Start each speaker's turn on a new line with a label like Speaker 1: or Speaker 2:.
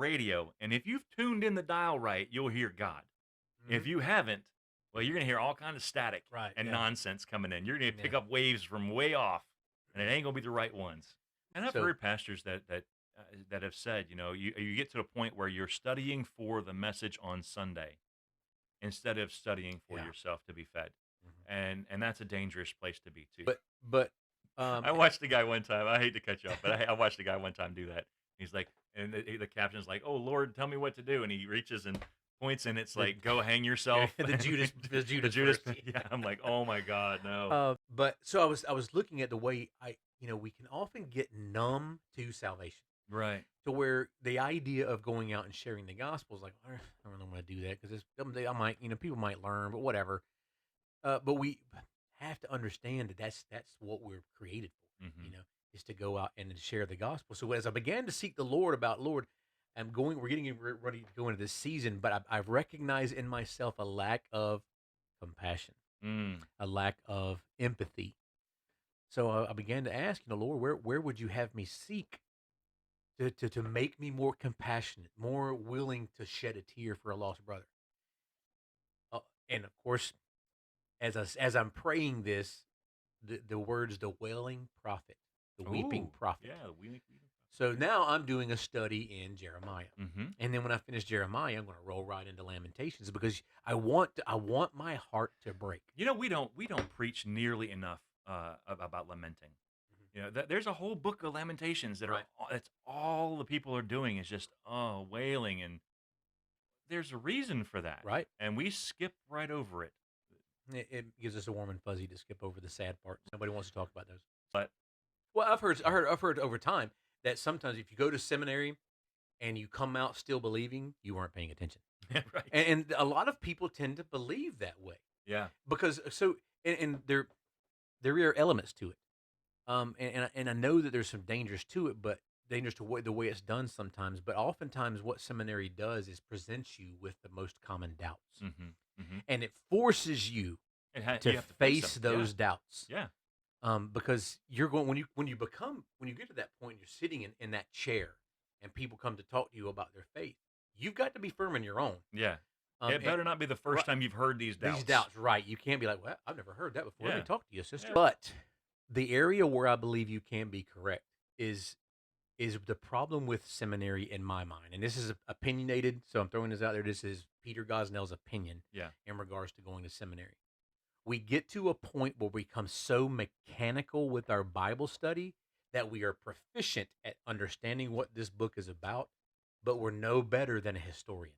Speaker 1: radio, and if you've tuned in the dial right, you'll hear God. If
Speaker 2: Mhm.
Speaker 1: you haven't, well, you're gonna hear all kind of static
Speaker 2: Right,
Speaker 1: and
Speaker 2: yeah,
Speaker 1: nonsense coming in. You're gonna pick
Speaker 2: yeah.
Speaker 1: up waves from way off, and it ain't gonna be the right ones. And I've
Speaker 2: So
Speaker 1: heard pastors that have said, you get to the point where you're studying for the message on Sunday instead of studying for
Speaker 2: yeah.
Speaker 1: yourself to be fed,
Speaker 2: Mhm.
Speaker 1: and that's a dangerous place to be too.
Speaker 2: But,
Speaker 1: I watched a guy one time. I hate to cut you off, but I watched a guy one time do that. He's like, and the caption's like, "Oh Lord, tell me what to do," and he reaches and points, and it's
Speaker 2: the
Speaker 1: like, "Go hang
Speaker 2: yeah,
Speaker 1: yourself."
Speaker 2: the Judas the
Speaker 1: The
Speaker 2: Judas
Speaker 1: Judas.
Speaker 2: verse,
Speaker 1: Yeah,
Speaker 2: yeah.
Speaker 1: I'm like, "Oh my God, no."
Speaker 2: But so I was looking at the way we can often get numb to salvation.
Speaker 1: Right.
Speaker 2: To where the idea of going out and sharing the gospel is like, I don't really want to do that because someday I might, people might learn, but whatever. But we have to understand that that's what we're created for,
Speaker 1: Hmm.
Speaker 2: is to go out and to share the gospel. So as I began to seek the Lord about, Lord, we're getting ready to go into this season, but I've recognized in myself a lack of compassion,
Speaker 1: Mm.
Speaker 2: a lack of empathy. So I began to ask, Lord, where would you have me seek to make me more compassionate, more willing to shed a tear for a lost brother? And of course, as I'm praying this, the words, the wailing prophet, the weeping
Speaker 1: Ooh,
Speaker 2: prophet.
Speaker 1: yeah. We.
Speaker 2: So now I'm doing a study in Jeremiah.
Speaker 1: Hmm.
Speaker 2: And then when I finish Jeremiah, I'm going to roll right into Lamentations because I want my heart to break.
Speaker 1: We don't preach nearly enough about lamenting.
Speaker 2: Mhm.
Speaker 1: There's a whole book of Lamentations
Speaker 2: Right.
Speaker 1: that's all the people are doing is just wailing, and there's a reason for that,
Speaker 2: Right.
Speaker 1: and we skip right over it.
Speaker 2: It gives us a warm and fuzzy to skip over the sad parts. Nobody wants to talk about those.
Speaker 1: But
Speaker 2: Well, I've heard over time that sometimes if you go to seminary and you come out still believing, you weren't paying attention.
Speaker 1: right,
Speaker 2: And a lot of people tend to believe that way
Speaker 1: yeah,
Speaker 2: because and there are elements to it. And I know that there's some dangers to it, but dangers to the way it's done sometimes. But oftentimes, what seminary does is presents you with the most common doubts,
Speaker 1: hmm hmm
Speaker 2: and it forces you to
Speaker 1: you have to face
Speaker 2: face
Speaker 1: them, yeah,
Speaker 2: those doubts.
Speaker 1: yeah,
Speaker 2: Because you're going when you get to that point, you're sitting in that chair, and people come to talk to you about their faith. You've got to be firm in your own.
Speaker 1: yeah.
Speaker 2: Um,
Speaker 1: It
Speaker 2: and,
Speaker 1: better not be the first
Speaker 2: right,
Speaker 1: time you've heard these
Speaker 2: these
Speaker 1: doubts.
Speaker 2: doubts, right? You can't be like, "Well, I've never heard that before. Let me
Speaker 1: Yeah,
Speaker 2: talk to you, sister."
Speaker 1: yeah.
Speaker 2: But the area where I believe you can be correct is is the problem with seminary in my mind, and this is opinionated, so I'm throwing this out there. This is Peter Gosnell's opinion
Speaker 1: Yeah.
Speaker 2: in regards to going to seminary. We get to a point where we become so mechanical with our Bible study that we are proficient at understanding what this book is about, but we're no better than a historian.